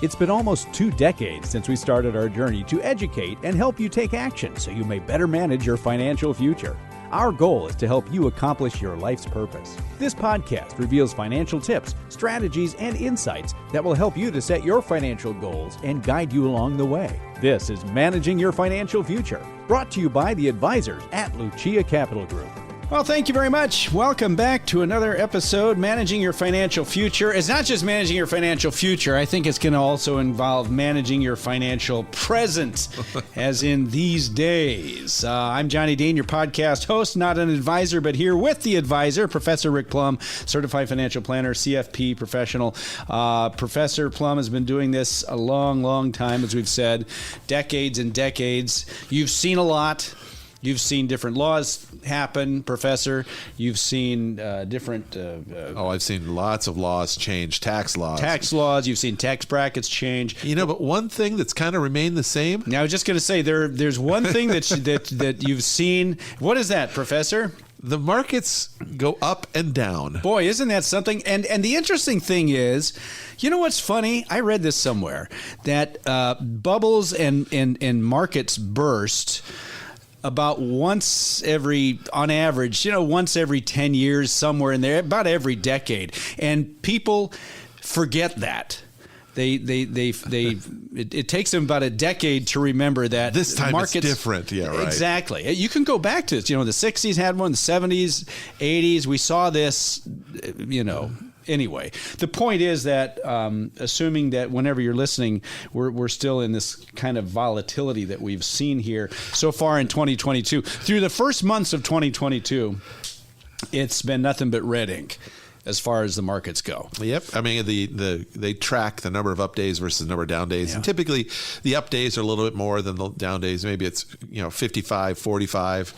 It's been almost 2 decades since we started our journey to educate and help you take action so you may better manage your financial future. Our goal is to help you accomplish your life's purpose. This podcast reveals financial tips, strategies, and insights that will help you to set your financial goals and guide you along the way. This is Managing Your Financial Future, brought to you by the advisors at Lucia Capital Group. Well, thank you very much. Welcome back to another episode, Managing Your Financial Future. It's not just managing your financial future. I think it's going to also involve managing your financial present, as in these days. I'm Johnny Dean, your podcast host, not an advisor, but here with the advisor, Professor Rick Plum, certified financial planner, CFP professional. Professor Plum has been doing this a long, long time, as we've said, decades and decades. You've seen a lot. You've seen different laws happen, Professor. You've seen different... I've seen lots of laws change, tax laws. Tax laws. You've seen tax brackets change. You know, but one thing that's kind of remained the same... Now, I was just going to say, there's one thing that you've seen. What is that, Professor? The markets go up and down. Boy, isn't that something? And the interesting thing is, you know what's funny? I read this somewhere, that bubbles and markets burst about once every, on average, once every 10 years, somewhere in there, about every decade. And people forget that. It takes them about a decade to remember that this time markets, it's different. Yeah, right. Exactly. You can go back to this. The 60s had one, the 70s, 80s. We saw this, Anyway, the point is that assuming that whenever you're listening, we're still in this kind of volatility that we've seen here so far in 2022. Through the first months of 2022, it's been nothing but red ink as far as the markets go. Yep. I mean, they track the number of up days versus the number of down days. Yeah. And typically the up days are a little bit more than the down days. Maybe it's, 55, 45.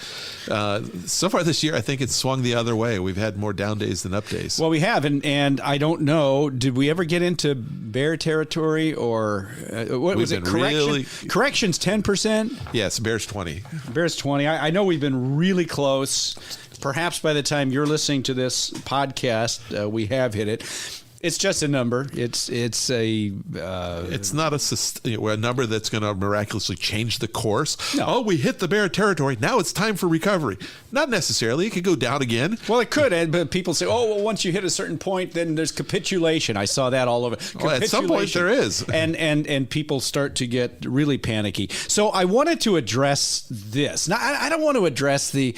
So far this year, I think it's swung the other way. We've had more down days than up days. Well, we have. And I don't know, did we ever get into bear territory or what was it? Corrections 10%? Yes, bears 20. Bears 20. I know we've been really close. Perhaps by the time you're listening to this podcast, we have hit it. It's just a number. It's not a number that's going to miraculously change the course. No. Oh, we hit the bear territory. Now it's time for recovery. Not necessarily. It could go down again. Well, it could. But people say, once you hit a certain point, then there's capitulation. I saw that all over. Well, at some point there is. And people start to get really panicky. So I wanted to address this. Now, I don't want to address the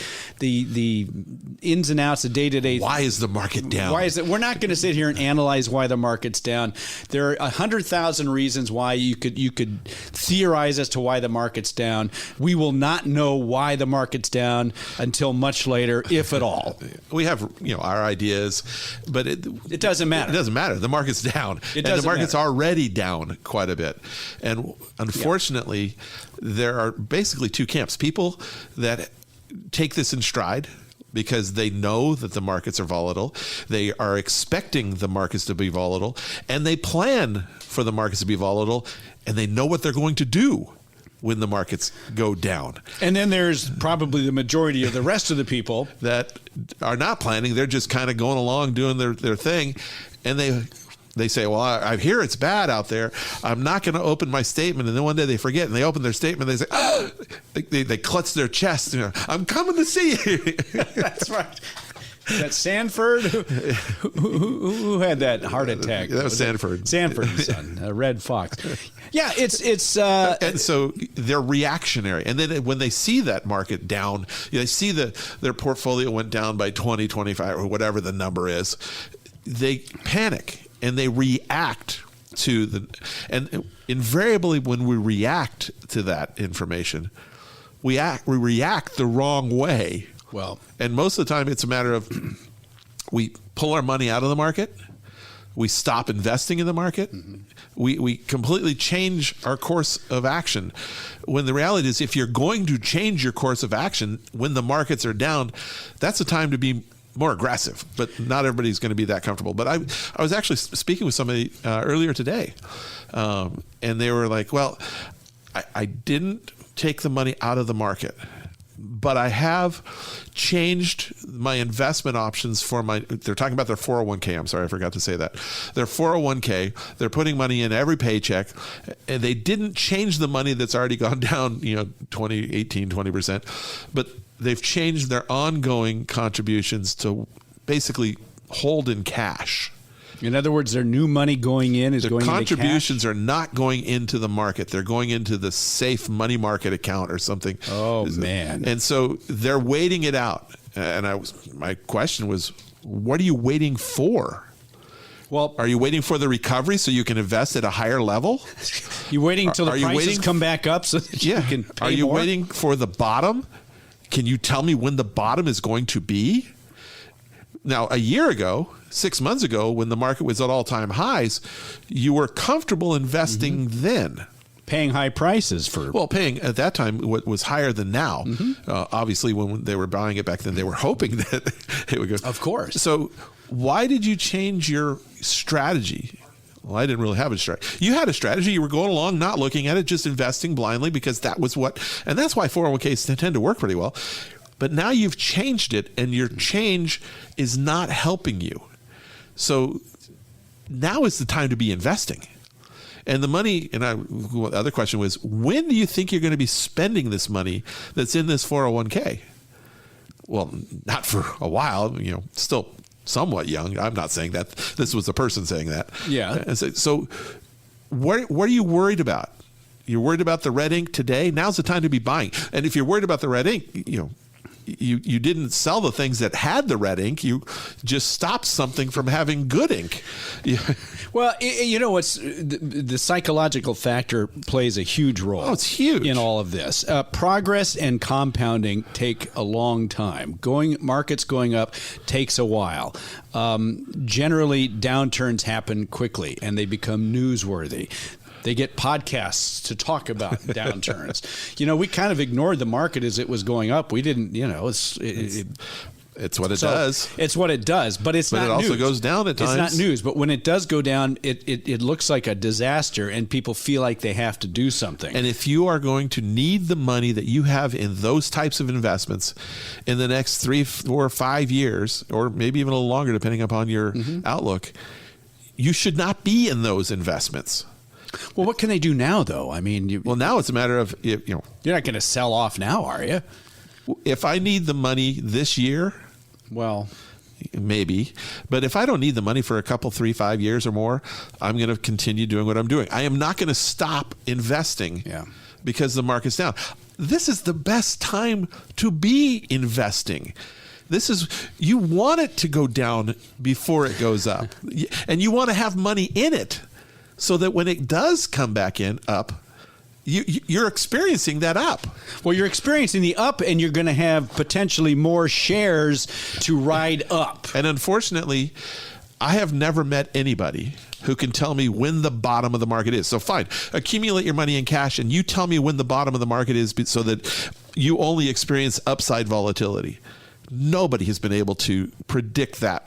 ins and outs, the day-to-day. Why is the market down? Why is it? We're not going to sit here and analyze why the market's down. There are 100,000 reasons why you could theorize as to why the market's down. We will not know why the market's down until much later, if at all. We have our ideas, but it doesn't matter. It doesn't matter. The market's down, and the market's already down quite a bit. And unfortunately, there are basically two camps: people that take this in stride, because they know that the markets are volatile. They are expecting the markets to be volatile, and they plan for the markets to be volatile, and they know what they're going to do when the markets go down. And then there's probably the majority of the rest of the people that are not planning. They're just kind of going along, doing their thing, and they say, well, I hear it's bad out there. I'm not going to open my statement. And then one day they forget and they open their statement. They say, they clutch their chest. I'm coming to see you. That's right. That Sanford? Who had that heart attack? That was Sanford. Sanford's son, a red fox. Yeah, it's and so they're reactionary. And then when they see that market down, they see their portfolio went down by 20, 25, or whatever the number is, they panic. And they react to and invariably when we react to that information, we react the wrong way. Well, and most of the time it's a matter of we pull our money out of the market, we stop investing in the market, we completely change our course of action. When the reality is, if you're going to change your course of action when the markets are down, that's the time to be more aggressive, but not everybody's going to be that comfortable. But I was actually speaking with somebody earlier today, and they were like, well, I didn't take the money out of the market but I have changed my investment options for they're talking about their 401k. I'm sorry, I forgot to say that. Their 401k, they're putting money in every paycheck, and they didn't change the money that's already gone down, 20%, but they've changed their ongoing contributions to basically hold in cash. In other words, their new money going in is going into cash? The contributions are not going into the market. They're going into the safe money market account or something. Oh, man. And so they're waiting it out. And my question was, what are you waiting for? Well, are you waiting for the recovery so you can invest at a higher level? You waiting until the prices come back up so that you can pay Are you more? waiting for the bottom? Can you tell me when the bottom is going to be? Now, a year ago, 6 months ago, when the market was at all-time highs, you were comfortable investing then. Paying high prices for... Well, paying at that time what was higher than now. Obviously, when they were buying it back then, they were hoping that it would go. Of course. So why did you change your strategy? Well, I didn't really have a strategy. You had a strategy. You were going along, not looking at it, just investing blindly because that was what... And that's why 401ks tend to work pretty well. But now you've changed it, and your change is not helping you. So now is the time to be investing. And the money, the other question was, when do you think you're going to be spending this money that's in this 401k? Well, not for a while, still somewhat young. I'm not saying that. This was the person saying that. Yeah. And so what are you worried about? You're worried about the red ink today? Now's the time to be buying. And if you're worried about the red ink, you didn't sell the things that had the red ink. You just stopped something from having good ink. Well, what's the psychological factor plays a huge role. Oh, it's huge in all of this. Progress and compounding take a long time. Markets going up takes a while. Generally, downturns happen quickly and they become newsworthy. They get podcasts to talk about downturns. We kind of ignored the market as it was going up. We didn't, it's what it does. It's what it does, but it's not news. But it also goes down at times. It's not news, but when it does go down, it looks like a disaster, and people feel like they have to do something. And if you are going to need the money that you have in those types of investments in the next 3, 4, 5 years, or maybe even a little longer, depending upon your outlook, you should not be in those investments. Well, what can they do now, though? I mean, now it's a matter of, you're not going to sell off now, are you? If I need the money this year, well, maybe. But if I don't need the money for a couple, 3, 5 years or more, I'm going to continue doing what I'm doing. I am not going to stop investing because the market's down. This is the best time to be investing. You want it to go down before it goes up. And you want to have money in it, so that when it does come back up, you're experiencing that up. Well, you're experiencing the up, and you're going to have potentially more shares to ride up. And unfortunately, I have never met anybody who can tell me when the bottom of the market is. So fine, accumulate your money in cash, and you tell me when the bottom of the market is so that you only experience upside volatility. Nobody has been able to predict that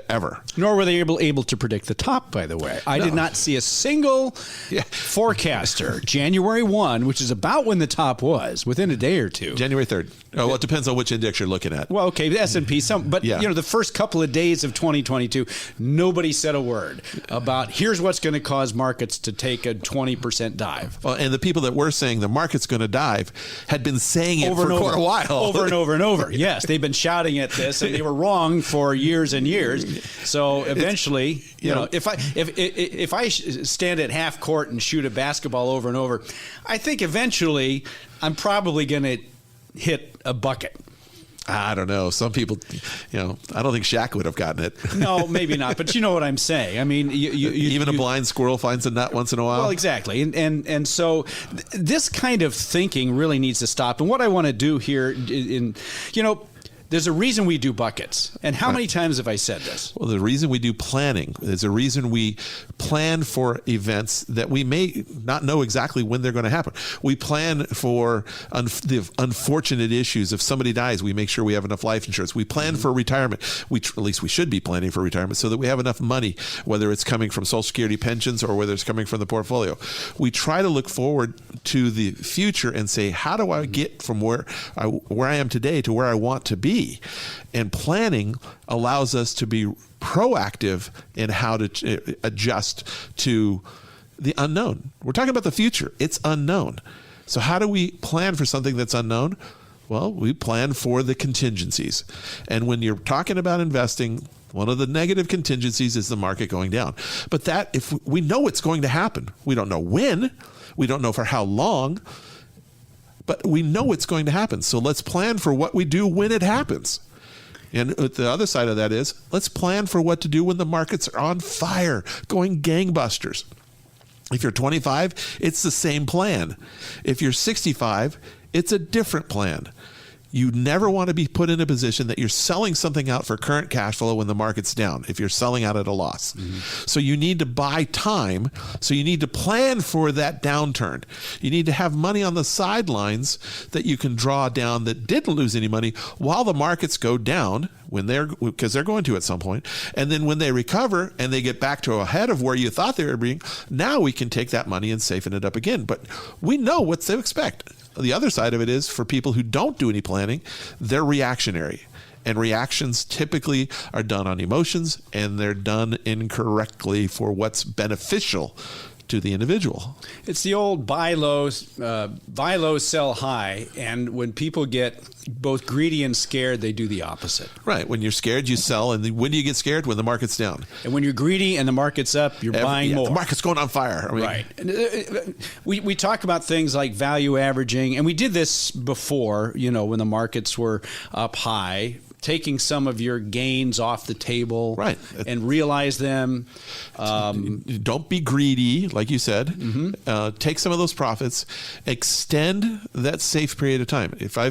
ever. Nor were they able to predict the top, by the way. I did not see a single forecaster, January 1, which is about when the top was, within a day or two. January 3rd. Oh, well, it depends on which index you're looking at. Well, okay, the S&P, the first couple of days of 2022, nobody said a word about here's what's going to cause markets to take a 20% dive. Well, and the people that were saying the market's going to dive had been saying it for quite a while. Over and over and over. Yes, they've been shouting at this, and they were wrong for years and years. So eventually, if I stand at half court and shoot a basketball over and over, I think eventually I'm probably going to hit a bucket. I don't know. Some people, I don't think Shaq would have gotten it. No, maybe not. But you know what I'm saying. I mean, even a blind squirrel finds a nut once in a while. Well, exactly. And so this kind of thinking really needs to stop. And what I want to do here There's a reason we do buckets. And how many times have I said this? Well, the reason we do planning, there's a reason we plan for events that we may not know exactly when they're going to happen. We plan for the unfortunate issues. If somebody dies, we make sure we have enough life insurance. We plan for retirement. At least we should be planning for retirement so that we have enough money, whether it's coming from Social Security pensions or whether it's coming from the portfolio. We try to look forward to the future and say, how do I get from where I am today to where I want to be? And planning allows us to be proactive in how to adjust to the unknown. We're talking about the future. It's unknown. So how do we plan for something that's unknown? Well, we plan for the contingencies. And when you're talking about investing, one of the negative contingencies is the market going down. But that, if we know it's going to happen, we don't know when, we don't know for how long, but we know it's going to happen. So let's plan for what we do when it happens. And the other side of that is, let's plan for what to do when the markets are on fire, going gangbusters. If you're 25, it's the same plan. If you're 65, it's a different plan. You never want to be put in a position that you're selling something out for current cash flow when the market's down, if you're selling out at a loss. So you need to buy time. So you need to plan for that downturn. You need to have money on the sidelines that you can draw down that didn't lose any money while the markets go down, because they're going to at some point. And then when they recover and they get back to ahead of where you thought they were being, now we can take that money and safen it up again. But we know what to expect. The other side of it is, for people who don't do any planning, they're reactionary. And reactions typically are done on emotions, and they're done incorrectly for what's beneficial to the individual. It's the old buy low, sell high. And when people get both greedy and scared, they do the opposite. Right. When you're scared, you sell. And when do you get scared? When the market's down. And when you're greedy and the market's up, you're buying more. The market's going on fire. Right. We talk about things like value averaging, and we did this before, when the markets were up high, taking some of your gains off the table, right, and realize them. Don't be greedy, like you said. Take some of those profits, extend that safe period of time. If I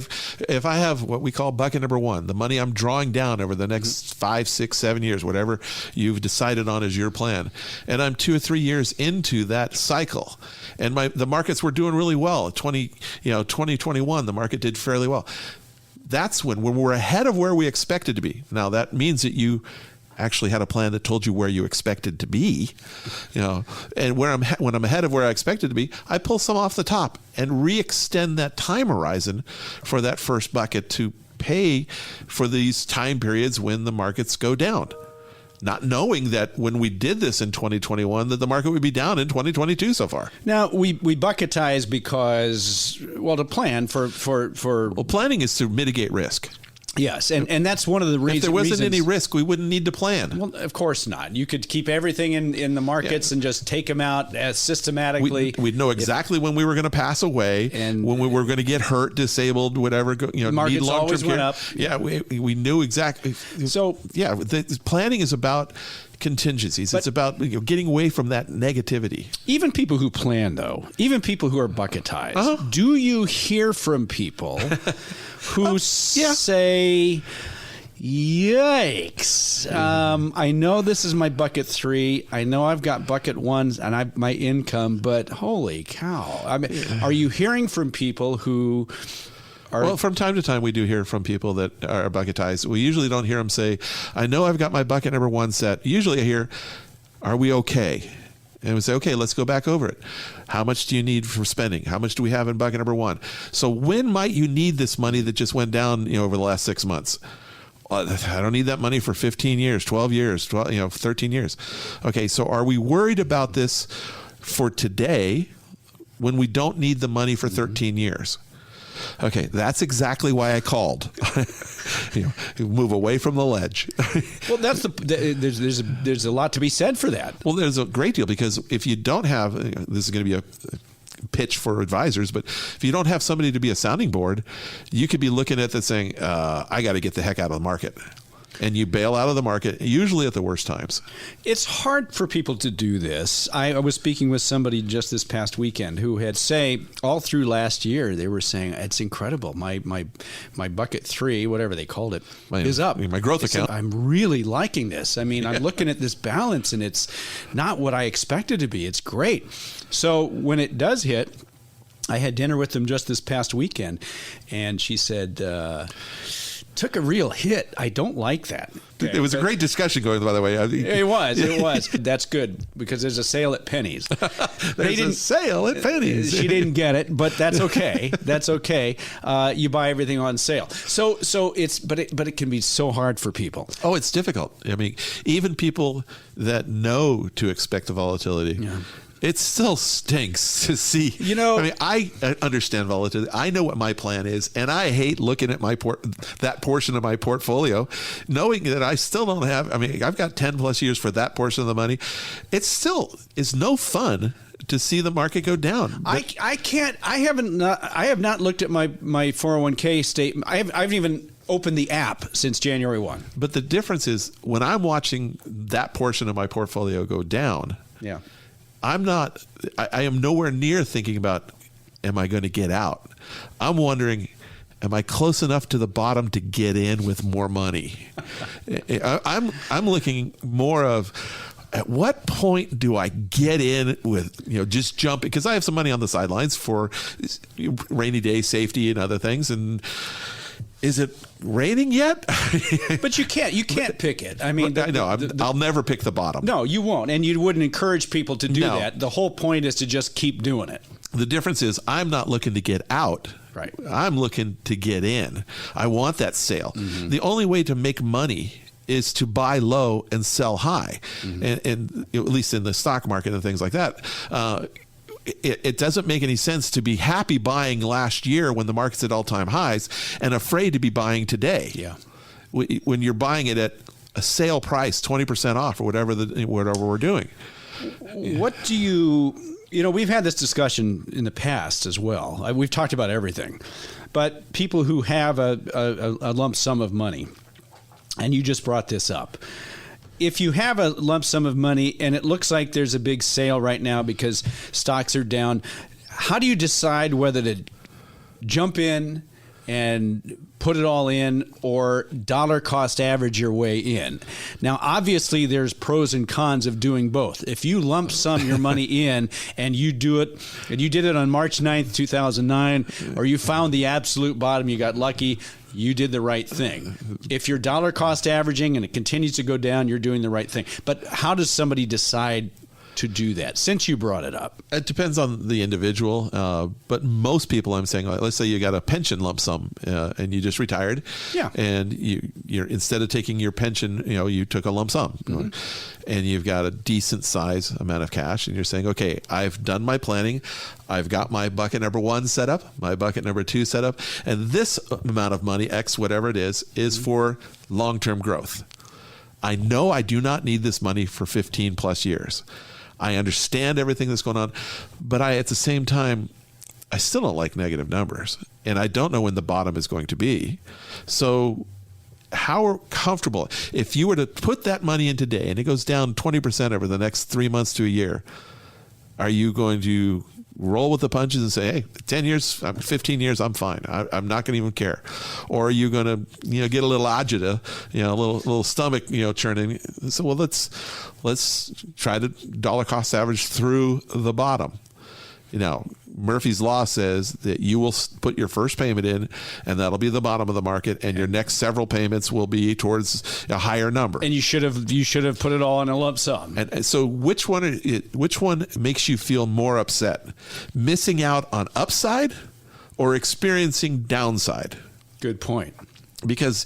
have what we call bucket number one, the money I'm drawing down over the next 5, 6, 7 years, whatever you've decided on as your plan, and I'm 2 or 3 years into that cycle, and the markets were doing really well. 2021, the market did fairly well. That's when we're ahead of where we expected to be. Now, that means that you actually had a plan that told you where you expected to be, and when I'm ahead of where I expected to be, I pull some off the top and re-extend that time horizon for that first bucket to pay for these time periods when the markets go down. Not knowing that when we did this in 2021, that the market would be down in 2022 so far. Now, we bucketize because, to plan for... Well, planning is to mitigate risk. Yes, and that's one of the reasons. If there wasn't any risk, we wouldn't need to plan. Well, of course not. You could keep everything in the markets and just take them out systematically. We'd know exactly when we were going to pass away, and when we were going to get hurt, disabled, whatever. Markets need long-term always care. went up. Yeah, we knew exactly. So the planning is about contingencies. It's about getting away from that negativity. Even people who plan, though, even people who are bucketized, do you hear from people who say, yikes, I know this is my bucket 3. I know I've got bucket 1s and my income, but holy cow. I mean, are you hearing from people who... Well, from time to time, we do hear from people that are bucketized. We usually don't hear them say, I know I've got my bucket number 1 set. Usually I hear, are we okay? And we say, okay, let's go back over it. How much do you need for spending? How much do we have in bucket number 1? So when might you need this money that just went down over the last 6 months? I don't need that money for 15 years, 12 years, 13 years. Okay, so are we worried about this for today when we don't need the money for 13 years? Okay, that's exactly why I called. Move away from the ledge. Well, there's a lot to be said for that. Well, there's a great deal, because if you don't have, this is going to be a pitch for advisors, but if you don't have somebody to be a sounding board, you could be looking at this saying, I got to get the heck out of the market. and you bail out of the market, usually at the worst times. It's hard for people to do this. I was speaking with somebody just this past weekend who had all through last year, they were saying, it's incredible. My bucket 3, whatever they called it, is up. My growth account. I'm really liking this. I mean, I'm looking at this balance, and it's not what I expected to be. It's great. So when it does hit, I had dinner with them just this past weekend, and she said, took a real hit. I don't like that. Okay. It was a great discussion going, by the way. It was. That's good, because there's a sale at Penny's. There's a sale at Penny's. She didn't get it, but that's okay. That's okay. You buy everything on sale. So but it can be so hard for people. Oh, it's difficult. I mean, even people that know to expect the volatility. Yeah. It still stinks to see. I mean, I understand volatility. I know what my plan is, and I hate looking at that portion of my portfolio, knowing that I still don't have. I mean, I've got 10 plus years for that portion of the money. It still is no fun to see the market go down. I have not looked at my 401k statement. I haven't even opened the app since January 1. But the difference is when I'm watching that portion of my portfolio go down. Yeah. I am nowhere near thinking about, am I going to get out? I'm wondering, am I close enough to the bottom to get in with more money? I'm looking more of, at what point do I get in with, just jump? Because I have some money on the sidelines for rainy day safety and other things. And is it raining yet? But you can't pick it. I mean, I know. I'll never pick the bottom. No, you won't. And you wouldn't encourage people to do that. The whole point is to just keep doing it. The difference is I'm not looking to get out. Right. I'm looking to get in. I want that sale. Mm-hmm. The only way to make money is to buy low and sell high. Mm-hmm. And at least in the stock market and things like that. It doesn't make any sense to be happy buying last year when the market's at all-time highs and afraid to be buying today. Yeah. When you're buying it at a sale price, 20% off or whatever we're doing. What do you we've had this discussion in the past as well. We've talked about everything. But people who have a lump sum of money, and you just brought this up, if you have a lump sum of money and it looks like there's a big sale right now because stocks are down, how do you decide whether to jump in and put it all in or dollar cost average your way in? Now, obviously, there's pros and cons of doing both. If you lump sum your money in and you do it, and you did it on March 9th, 2009, or you found the absolute bottom, you got lucky, you did the right thing. If you're dollar cost averaging and it continues to go down, you're doing the right thing. But how does somebody decide to do that, since you brought it up? It depends on the individual, but most people, I'm saying, let's say you got a pension lump sum and you just retired, and you're instead of taking your pension, you took a lump sum, and you've got a decent size amount of cash, and you're saying, okay, I've done my planning, I've got my bucket number 1 set up, my bucket number 2 set up, and this amount of money, X whatever it is for long-term growth. I know I do not need this money for 15 plus years. I understand everything that's going on, but at the same time, I still don't like negative numbers, and I don't know when the bottom is going to be. So how comfortable, if you were to put that money in today and it goes down 20% over the next 3 months to a year, are you going to roll with the punches and say, hey, 10 years, 15 years, I'm fine. I'm not going to even care. Or are you going to, get a little agita, a little stomach, churning. So, well, let's try to dollar cost average through the bottom. Murphy's Law says that you will put your first payment in, and that'll be the bottom of the market, and your next several payments will be towards a higher number. And you should have put it all in a lump sum. And so, which one makes you feel more upset? Missing out on upside or experiencing downside? Good point. Because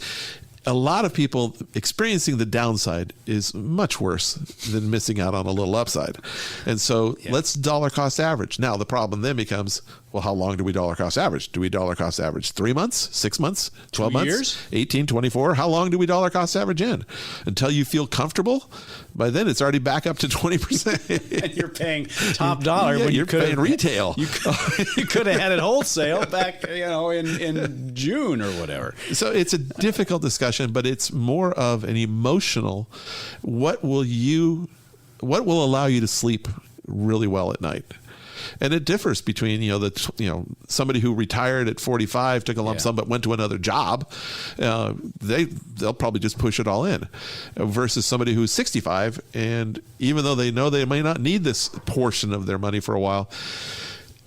a lot of people experiencing the downside is much worse than missing out on a little upside. And so let's dollar cost average. Now, the problem then becomes, well, how long do we dollar cost average? Do we dollar cost average 3 months, 6 months, 12 months, years? 18, 24? How long do we dollar cost average in? Until you feel comfortable? By then, it's already back up to 20%. And you're paying top dollar. Yeah, when you're paying retail. You could have had it wholesale back in June or whatever. So it's a difficult discussion. discussion, but it's more of an emotional, what will allow you to sleep really well at night? And it differs between, somebody who retired at 45, took a lump sum, but went to another job. They'll probably just push it all in, versus somebody who's 65. And even though they know they may not need this portion of their money for a while,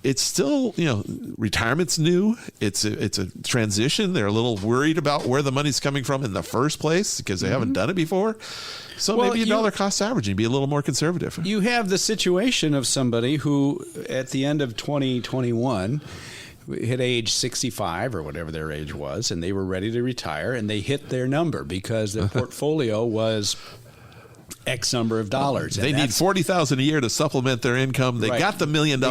it's still, retirement's new. It's a transition. They're a little worried about where the money's coming from in the first place because they haven't done it before. So maybe dollar cost averaging, be a little more conservative. You have the situation of somebody who, at the end of 2021, hit age 65 or whatever their age was, and they were ready to retire, and they hit their number because their portfolio was X number of dollars. They need $40,000 a year to supplement their income. They got the $1 million,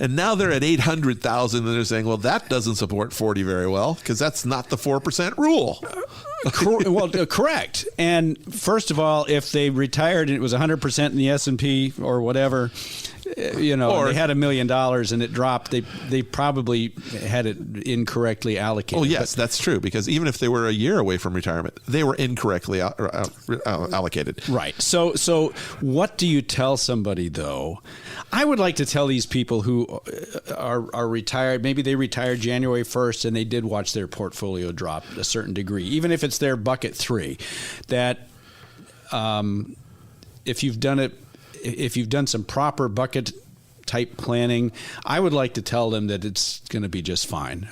and now they're at $800,000, and they're saying, well, that doesn't support 40 very well because that's not the 4% rule. Correct. And first of all, if they retired and it was 100% in the S&P or whatever, or they had $1 million and it dropped, they probably had it incorrectly allocated. Oh, yes, that's true, because even if they were a year away from retirement, they were incorrectly allocated. Right. So what do you tell somebody, though? I would like to tell these people who are retired, maybe they retired January 1st and they did watch their portfolio drop a certain degree, even if it's their bucket 3, that if you've done some proper bucket type planning, I would like to tell them that it's going to be just fine.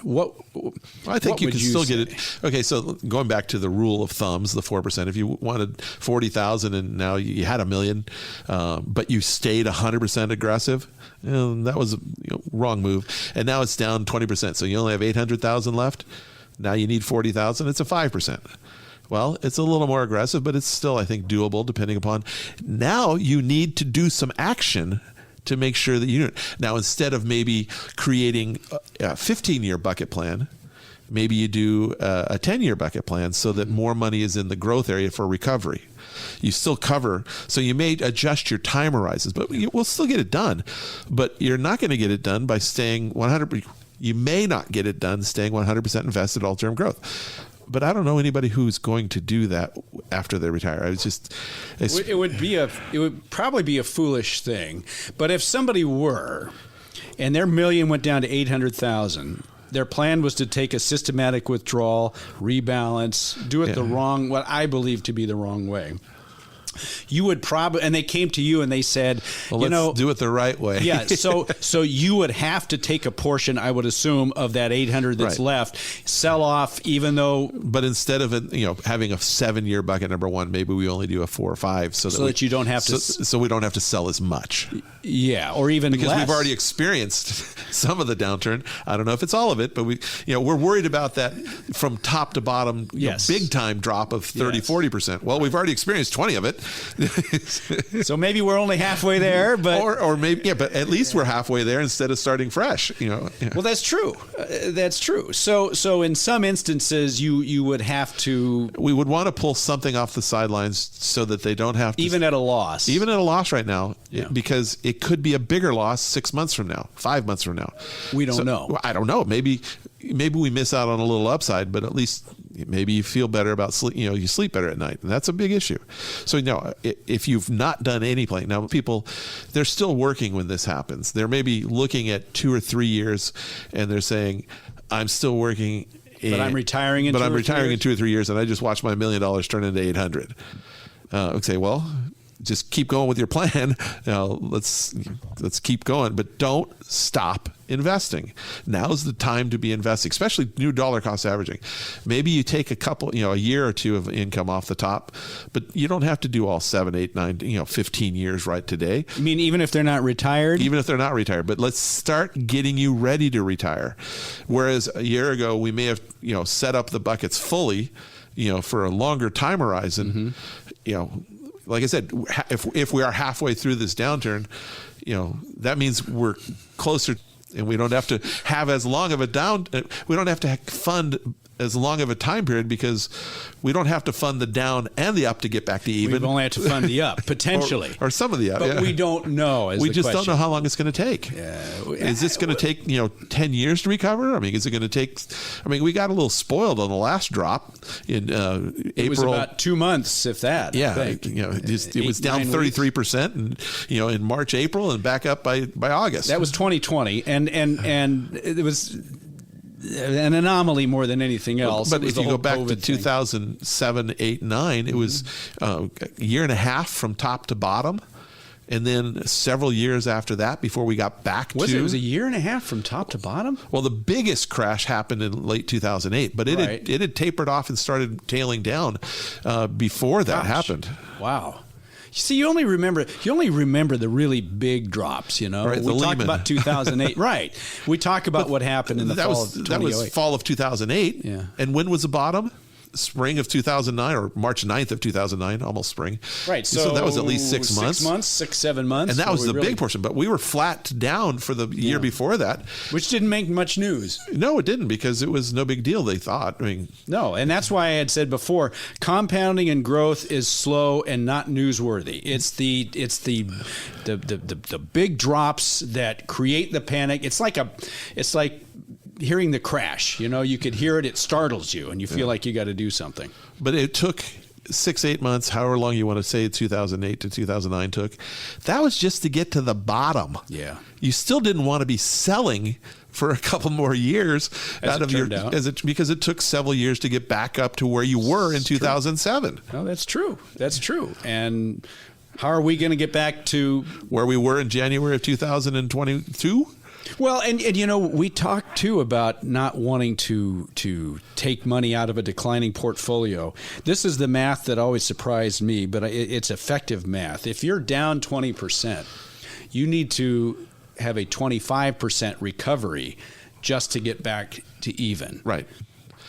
I think you can still get it. Okay, so going back to the rule of thumbs, the 4%, if you wanted 40,000 and now you had $1 million, but you stayed 100% aggressive, that was a wrong move. And now it's down 20%. So you only have 800,000 left. Now you need 40,000. It's a 5%. Well, it's a little more aggressive, but it's still, I think, doable depending upon. Now you need to do some action to make sure that now instead of maybe creating a 15-year bucket plan, maybe you do a 10-year bucket plan so that more money is in the growth area for recovery. You still cover, so you may adjust your time horizons, but we'll still get it done. But you're not going to get it done by staying 100%. You may not get it done staying 100% invested all-term growth. But I don't know anybody who's going to do that after they retire. It would probably be a foolish thing. But if somebody were, and their $1 million went down to 800,000, their plan was to take a systematic withdrawal, rebalance, do it what I believe to be the wrong way. You would probably, and they came to you and they said, well, let's do it the right way. Yeah. So you would have to take a portion, I would assume, of that 800 that's left, sell off, even though. But instead of having a 7-year bucket number 1, maybe we only do a 4 or 5, so that you don't have to. So we don't have to sell as much. Yeah, or even because less. we've already experienced some of the downturn. I don't know if it's all of it, but we're worried about that from top to bottom, big time drop of 30-40%. Well, we've already experienced 20 of it. So maybe we're only halfway there, but or maybe but at least we're halfway there instead of starting fresh. Well, that's true. That's true. So in some instances, you would have to. We would want to pull something off the sidelines so that they don't have to, even at a loss. Even at a loss right now, because it could be a bigger loss 6 months from now, 5 months from now. We don't know. I don't know. Maybe we miss out on a little upside, but at least maybe you feel better about sleep. You sleep better at night, and that's a big issue. So if you've not done any planning, now people, they're still working when this happens. They're maybe looking at 2 or 3 years, and they're saying, "I'm still working, but I'm retiring in 2 or 3 years, and I just watched my $1 million turn into 800." Okay, well, just keep going with your plan. Let's keep going, but don't stop investing. Now's the time to be investing, especially new dollar cost averaging. Maybe you take a year or two of income off the top, but you don't have to do all 7, 8, 9, 15 years right today. I mean, even if they're not retired? Even if they're not retired, but let's start getting you ready to retire. Whereas a year ago, we may have, set up the buckets fully, for a longer time horizon, like I said, if we are halfway through this downturn, that means we're closer, and we don't have to have as long of a we don't have to fund as long of a time period because we don't have to fund the down and the up to get back to even. We only have to fund the up, potentially. or some of the up. But we don't know. We just don't know how long it's going to take. Yeah. Is this going to take 10 years to recover? I mean, is it going to take? I mean, we got a little spoiled on the last drop in April. It was about 2 months, if that. Yeah, I think. It was down 33%, and in March, April, and back up by August. That was 2020, and it was an anomaly more than anything else. But if you go back to 2007, 8, 9, it was a year and a half from top to bottom. And then several years after that before we got back to... It was a year and a half from top to bottom? Well, the biggest crash happened in late 2008, but it had tapered off and started tailing down before that happened. Wow. You see, you only remember the really big drops, Right, we talk about 2008. Right. We talk about what happened in the fall of 2008. That was fall of 2008. Yeah. And when was the bottom? Spring of 2009 or March 9th of 2009, almost spring. Right. So that was at least 6 months. 7 months. And that was the big portion. But we were flat down for the year before that. Which didn't make much news. No, it didn't, because it was no big deal, they thought. I mean, no, and that's why I had said before, compounding and growth is slow and not newsworthy. It's the big drops that create the panic. It's like hearing the crash, you could hear it, it startles you, and you feel like you got to do something. But it took 6-8 months, however long you want to say 2008 to 2009 took. That was just to get to the bottom. Yeah. You still didn't want to be selling for a couple more years because it took several years to get back up to where you were in 2007. No, that's true. That's true. And how are we going to get back to where we were in January of 2022? Well, and we talked too about not wanting to take money out of a declining portfolio. This is the math that always surprised me, but it's effective math. If you're down 20%, you need to have a 25% recovery just to get back to even. Right.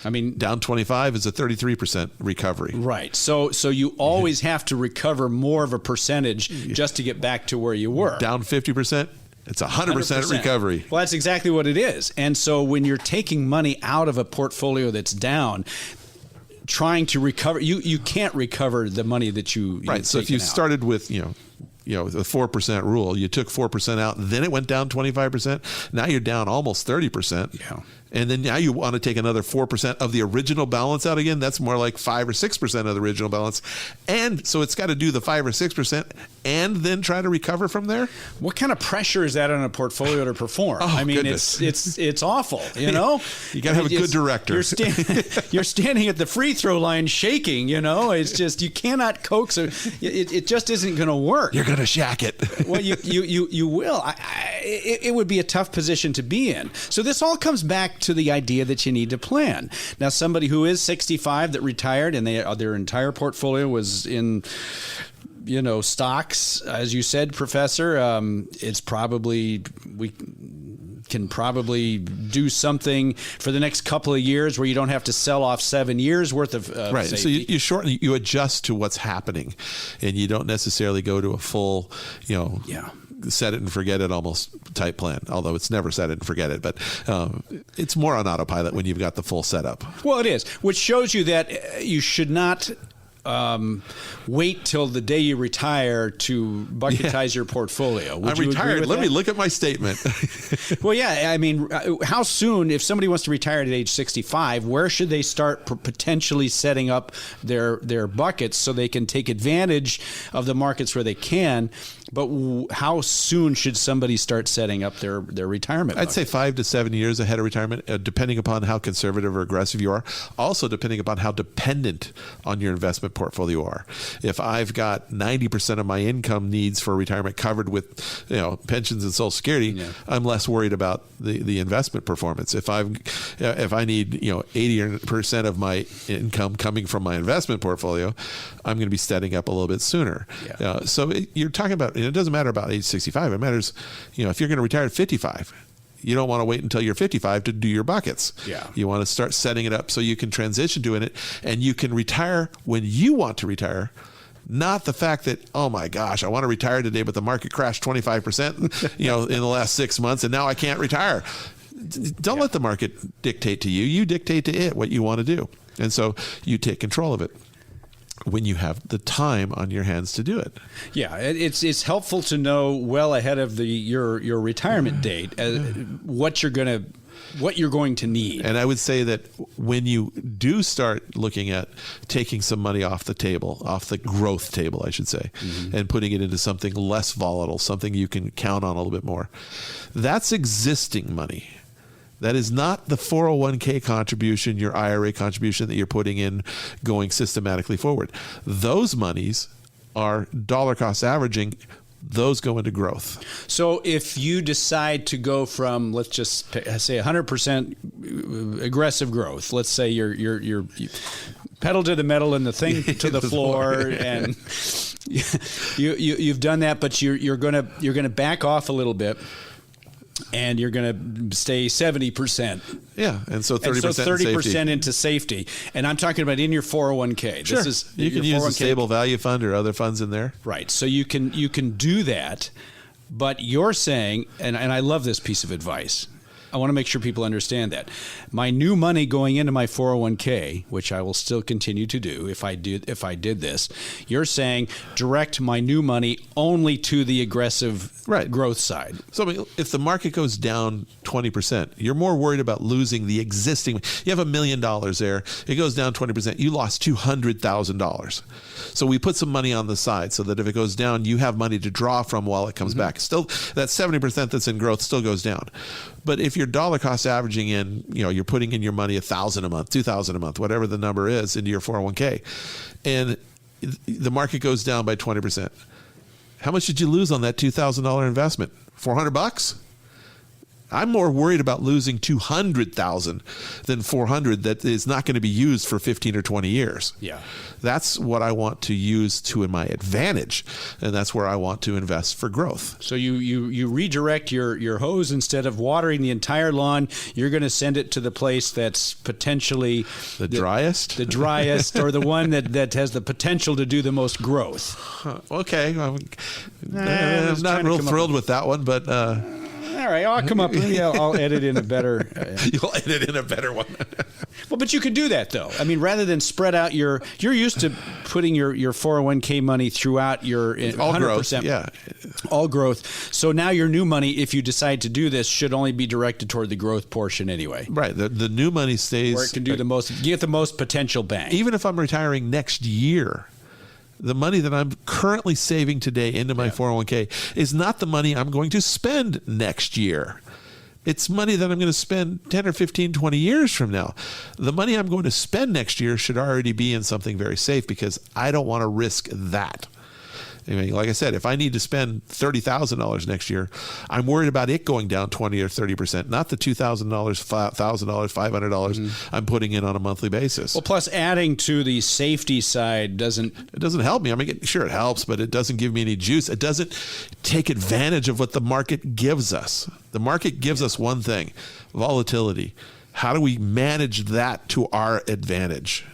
I mean, down 25 is a 33% recovery. Right. So you always have to recover more of a percentage just to get back to where you were. Down 50%. It's 100% recovery. Well, that's exactly what it is. And so when you're taking money out of a portfolio that's down, trying to recover, you can't recover the money that you right. So if you started with the 4% rule, you took 4% out, then it went down 25%. Now you're down almost 30%. Yeah. And then now you want to take another 4% of the original balance out again. That's more like 5 or 6% of the original balance. And so it's got to do the 5 or 6% and then try to recover from there. What kind of pressure is that on a portfolio to perform? I mean, goodness. it's awful, You got to have a good director. You're standing at the free throw line shaking, It's just, you cannot coax it just isn't going to work. You're going to shack it. Well, you will. It would be a tough position to be in. So this all comes back to the idea that you need to plan. Now, somebody who is 65 that retired and their entire portfolio was in stocks, as you said, Professor, it's probably, we can probably do something for the next couple of years where you don't have to sell off 7 years worth of right. safety. So you adjust to what's happening, and you don't necessarily go to a full, set it and forget it almost type plan, although it's never set it and forget it, but it's more on autopilot when you've got the full setup. Well, it is, which shows you that you should not wait till the day you retire to bucketize your portfolio. I'm retired. Let me look at my statement. Well, yeah. I mean, how soon, if somebody wants to retire at age 65, where should they start potentially setting up their buckets so they can take advantage of the markets where they can? But how soon should somebody start setting up their retirement? I'd say 5 to 7 years ahead of retirement, depending upon how conservative or aggressive you are. Also, depending upon how dependent on your investment portfolio you are. If I've got 90% of my income needs for retirement covered with pensions and Social Security, I'm less worried about the investment performance. If I need 80% of my income coming from my investment portfolio, I'm going to be setting up a little bit sooner. Yeah. So you're talking about. It doesn't matter about age 65. It matters, if you're going to retire at 55, you don't want to wait until you're 55 to do your buckets. Yeah. You want to start setting it up so you can transition to it, and you can retire when you want to retire. Not the fact that, oh my gosh, I want to retire today, but the market crashed 25%, in the last 6 months, and now I can't retire. Don't let the market dictate to you. You dictate to it what you want to do. And so you take control of it when you have the time on your hands to do it. Yeah, it's helpful to know well ahead of your retirement date what you're going to need. And I would say that when you do start looking at taking some money off the table, off the growth table, I should say, and putting it into something less volatile, something you can count on a little bit more, that's existing money. That is not the 401k contribution, your IRA contribution that you're putting in going systematically forward. Those monies are dollar cost averaging. Those go into growth. So if you decide to go from, let's just say 100% aggressive growth, let's say you're pedal to the metal and the thing to the floor, and you've done that, but you're gonna back off a little bit. And you're going to stay 70%. Yeah, and so 30% into safety. And I'm talking about in your 401k. Sure. You can use a stable value fund or other funds in there. Right. So you can do that, but you're saying, and I love this piece of advice. I want to make sure people understand that. My new money going into my 401k, which I will still continue to do if I did this, you're saying direct my new money only to the aggressive growth side. So I mean, if the market goes down 20%, you're more worried about losing the existing. You have $1 million there. It goes down 20%. You lost $200,000. So we put some money on the side so that if it goes down, you have money to draw from while it comes back. Still, that 70% that's in growth still goes down. But if you're dollar cost averaging in, you're putting in your money $1,000 a month, $2,000 a month, whatever the number is into your 401k, and the market goes down by 20%, how much did you lose on that $2,000 investment? $400? I'm more worried about losing $200,000 than $400 that is not going to be used for 15 or 20 years. Yeah. That's what I want to use to my advantage, and that's where I want to invest for growth. So you redirect your hose. Instead of watering the entire lawn, you're going to send it to the place that's potentially the driest, or the one that has the potential to do the most growth. Okay. I'm not real thrilled with that one, but all right, I'll come up. I'll edit in a better. You'll edit in a better one. Well, but you could do that though. I mean, rather than spread out you're used to putting your 401k money throughout your 100%, all growth. So now your new money, if you decide to do this, should only be directed toward the growth portion anyway. Right. The new money stays where it can do get the most potential bang. Even if I'm retiring next year, the money that I'm currently saving today into my 401k is not the money I'm going to spend next year. It's money that I'm going to spend 10 or 15, 20 years from now. The money I'm going to spend next year should already be in something very safe because I don't want to risk that. I mean, like I said, if I need to spend $30,000 next year, I'm worried about it going down 20 or 30%, not the $2,000, $5,000, $500 I'm putting in on a monthly basis. Well, plus adding to the safety side doesn't help me. I mean, sure, it helps, but it doesn't give me any juice. It doesn't take advantage of what the market gives us. The market gives us one thing, volatility. How do we manage that to our advantage?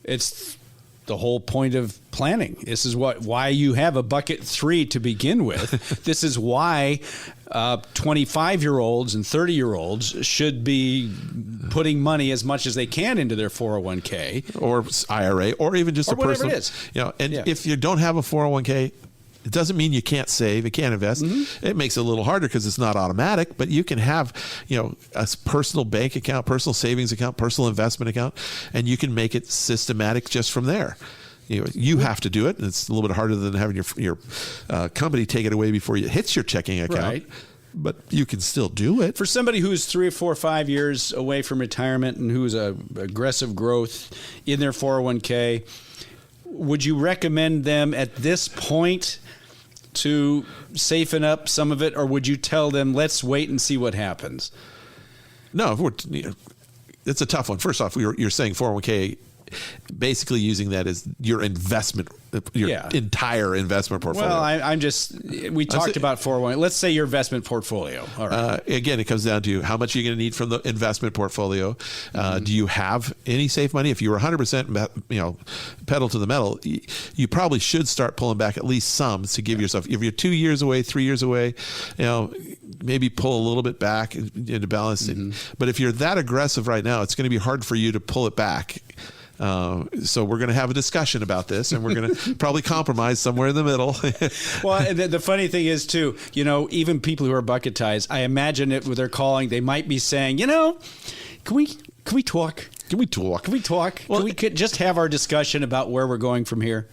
It's the whole point of planning. This is why you have a bucket 3 to begin with. This is why 25-year-olds and 30-year-olds should be putting money as much as they can into their 401k or IRA or even just a personal. Whatever it is. If you don't have a 401k, it doesn't mean you can't save, you can't invest. It makes it a little harder because it's not automatic, but you can have, a personal bank account, personal savings account, personal investment account, and you can make it systematic just from there. You have to do it, and it's a little bit harder than having your company take it away before it hits your checking account. Right. But you can still do it. For somebody who's 3 or 4 or 5 years away from retirement and who's aggressive growth in their 401k, would you recommend them at this point to safen up some of it, or would you tell them, let's wait and see what happens? No, it's a tough one. First off, you're saying 401k, basically using that as your investment, entire investment portfolio. Well, we talked about 401k. Let's say your investment portfolio. All right. Again, it comes down to how much you're going to need from the investment portfolio. Do you have any safe money? If you were 100%, pedal to the metal, you probably should start pulling back at least some to give yourself. If you're 2 years away, 3 years away, maybe pull a little bit back into balancing. But if you're that aggressive right now, it's going to be hard for you to pull it back. So we're going to have a discussion about this, and we're going to probably compromise somewhere in the middle. Well, and the funny thing is, too, even people who are bucketized, I imagine it when they're calling, they might be saying, can we talk? Can we talk? Can we talk? Well, can we just have our discussion about where we're going from here?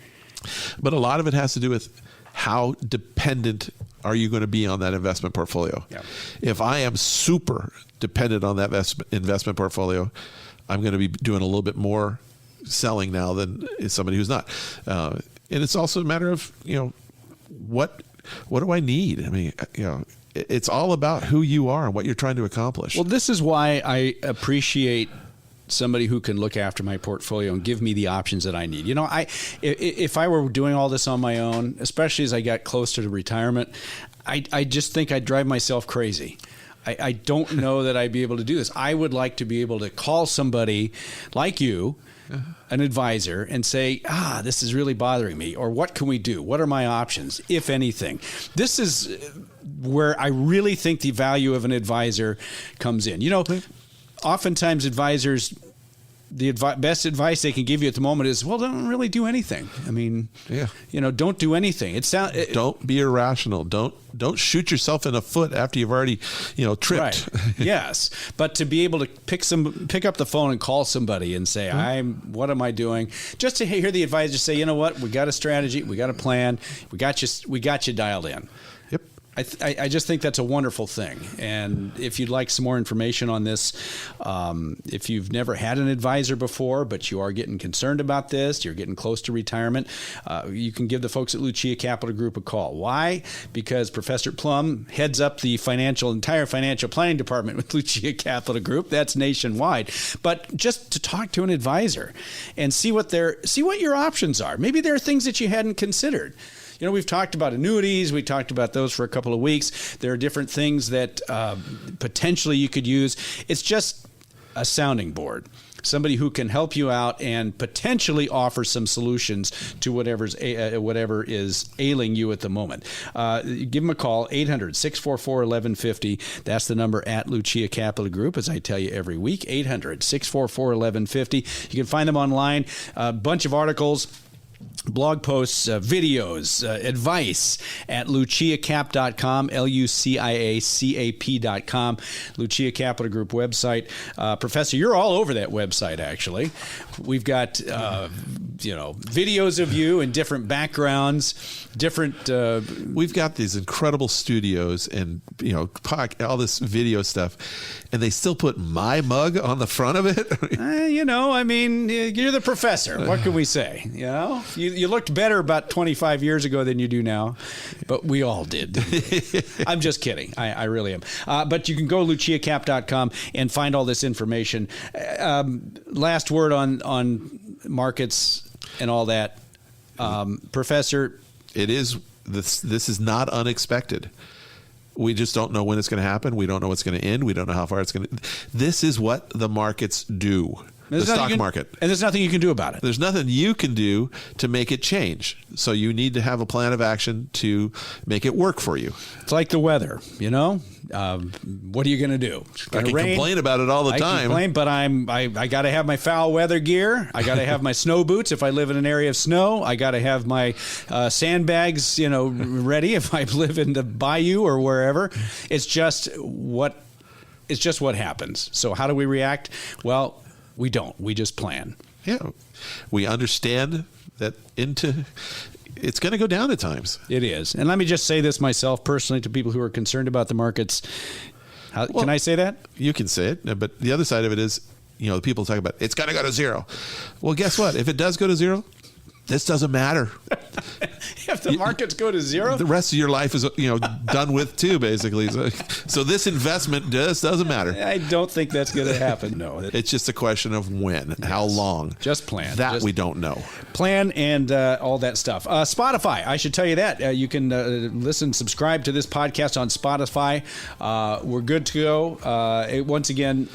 But a lot of it has to do with how dependent are you going to be on that investment portfolio? Yeah. If I am super dependent on that investment portfolio, I'm going to be doing a little bit more selling now than somebody who's not. And it's also a matter of, what do I need? I mean, it's all about who you are and what you're trying to accomplish. Well, this is why I appreciate somebody who can look after my portfolio and give me the options that I need. If I were doing all this on my own, especially as I got closer to retirement, I just think I'd drive myself crazy. I don't know that I'd be able to do this. I would like to be able to call somebody like you, an advisor, and say, this is really bothering me, or what can we do? What are my options, if anything? This is where I really think the value of an advisor comes in. Oftentimes advisors, the best advice they can give you at the moment is, well, don't really do anything. I mean, don't do anything. Don't be irrational. Don't shoot yourself in the foot after you've already, tripped. Right. Yes. But to be able to pick up the phone and call somebody and say, what am I doing? Just to hear the advisor say, you know what, we got a strategy, we got a plan, we got you dialed in. Yep. I just think that's a wonderful thing. And if you'd like some more information on this, if you've never had an advisor before, but you are getting concerned about this, you're getting close to retirement, you can give the folks at Lucia Capital Group a call. Why? Because Professor Plum heads up the entire financial planning department with Lucia Capital Group. That's nationwide. But just to talk to an advisor and see what your options are. Maybe there are things that you hadn't considered. We've talked about annuities. We talked about those for a couple of weeks. There are different things that potentially you could use. It's just a sounding board. Somebody who can help you out and potentially offer some solutions to whatever is ailing you at the moment. Give them a call, 800-644-1150. That's the number at Lucia Capital Group, as I tell you every week, 800-644-1150. You can find them online, a bunch of articles, blog posts, videos, advice at luciacap.com, LUCIACAP.com, Lucia Capital Group website. Professor, you're all over that website, actually. We've got, videos of you in different backgrounds, We've got these incredible studios and, all this video stuff, and they still put my mug on the front of it. You're the professor. What can we say? You looked better about 25 years ago than you do now, but we all did. I'm just kidding. I really am. But you can go to luciacap.com and find all this information. Last word on markets and all that. Professor, this is not unexpected. We just don't know when it's going to happen. We don't know what's going to end. We don't know how far it's going to. This is what the markets do. The stock market. And there's nothing you can do about it. There's nothing you can do to make it change. So you need to have a plan of action to make it work for you. It's like the weather, what are you going to do? I can complain about it all the time. I complain, but I got to have my foul weather gear. I got to have my snow boots if I live in an area of snow. I got to have my sandbags, ready if I live in the bayou or wherever. It's just what happens. So how do we react? Well, we don't. We just plan. Yeah. We understand that it's going to go down at times. It is. And let me just say this myself personally to people who are concerned about the markets. Can I say that? You can say it. But the other side of it is, the people talk about it's going to go to zero. Well, guess what? If it does go to zero, this doesn't matter. If the markets go to zero, the rest of your life is done with too, basically. So this investment just doesn't matter. I don't think that's going to happen. No, it's just a question of when, how long. Just plan. We don't know. Plan and all that stuff. Spotify. I should tell you that you can subscribe to this podcast on Spotify. We're good to go. Once again,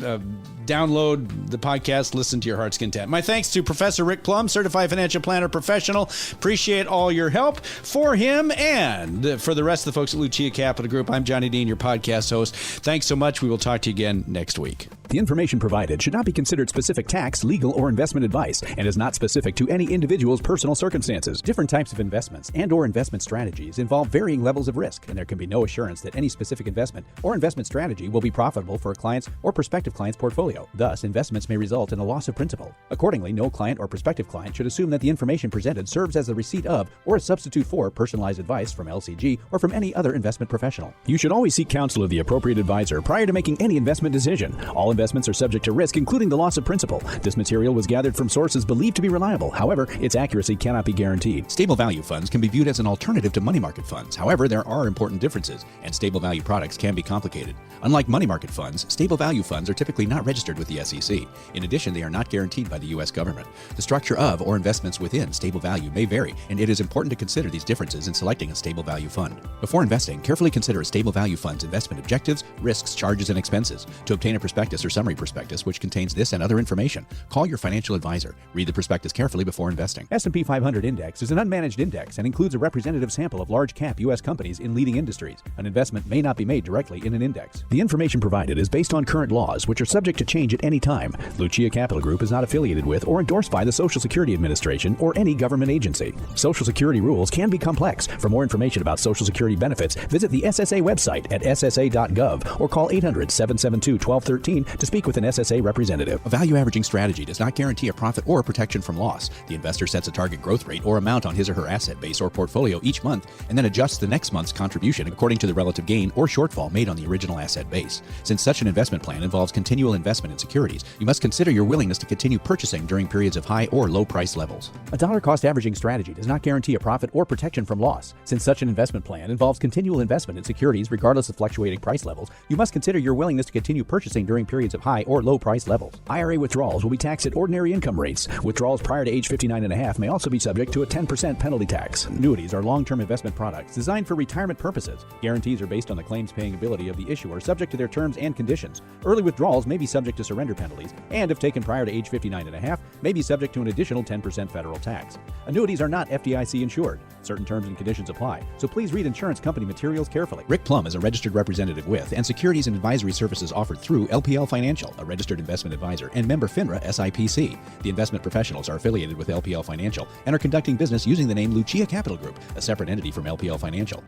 download the podcast. Listen to your heart's content. My thanks to Professor Rick Plum, Certified Financial Planner Professional. Appreciate all your help. for him and for the rest of the folks at Lucia Capital Group. I'm Johnny Dean, your podcast host. Thanks so much. We will talk to you again next week. The information provided should not be considered specific tax, legal, or investment advice and is not specific to any individual's personal circumstances. Different types of investments and/or investment strategies involve varying levels of risk, and there can be no assurance that any specific investment or investment strategy will be profitable for a client's or prospective client's portfolio. Thus, investments may result in a loss of principal. Accordingly, no client or prospective client should assume that the information presented serves as a receipt of or a substitute for personalized advice from LCG or from any other investment professional. You should always seek counsel of the appropriate advisor prior to making any investment decision. All investments are subject to risk, including the loss of principal. This material was gathered from sources believed to be reliable. However, its accuracy cannot be guaranteed. Stable value funds can be viewed as an alternative to money market funds. However, there are important differences, and stable value products can be complicated. Unlike money market funds, stable value funds are typically not registered with the SEC. In addition, they are not guaranteed by the U.S. government. The structure of or investments within stable value may vary, and it is important to consider these differences in selecting a stable value fund. Before investing, carefully consider a stable value fund's investment objectives, risks, charges, and expenses. To obtain a prospectus or summary prospectus which contains this and other information, call your financial advisor. Read the prospectus carefully before investing. S&P 500 Index is an unmanaged index and includes a representative sample of large cap U.S. companies in leading industries. An investment may not be made directly in an index. The information provided is based on current laws, which are subject to change at any time. Lucia Capital Group is not affiliated with or endorsed by the Social Security Administration or any government agency. Social Security rules can be complex. For more information about Social Security benefits, visit the SSA website at ssa.gov or call 800-772-1213 to speak with an SSA representative. A value averaging strategy does not guarantee a profit or protection from loss. The investor sets a target growth rate or amount on his or her asset base or portfolio each month and then adjusts the next month's contribution according to the relative gain or shortfall made on the original asset base. Since such an investment plan involves continual investment in securities, you must consider your willingness to continue purchasing during periods of high or low price levels. A dollar cost averaging strategy does not guarantee a profit or protection from loss. Since such an investment plan involves continual investment in securities regardless of fluctuating price levels, you must consider your willingness to continue purchasing during periods of high or low price levels. IRA withdrawals will be taxed at ordinary income rates. Withdrawals prior to age 59.5 may also be subject to a 10% penalty tax. Annuities are long-term investment products designed for retirement purposes. Guarantees are based on the claims-paying ability of the issuer, subject to their terms and conditions. Early withdrawals may be subject to surrender penalties, and if taken prior to age 59.5, may be subject to an additional 10% federal tax. Annuities are not FDIC insured. Certain terms and conditions apply, so please read insurance company materials carefully. Rick Plum is a registered representative with and securities and advisory services offered through LPL Financial, a registered investment advisor, and member FINRA SIPC. The investment professionals are affiliated with LPL Financial and are conducting business using the name Lucia Capital Group, a separate entity from LPL Financial.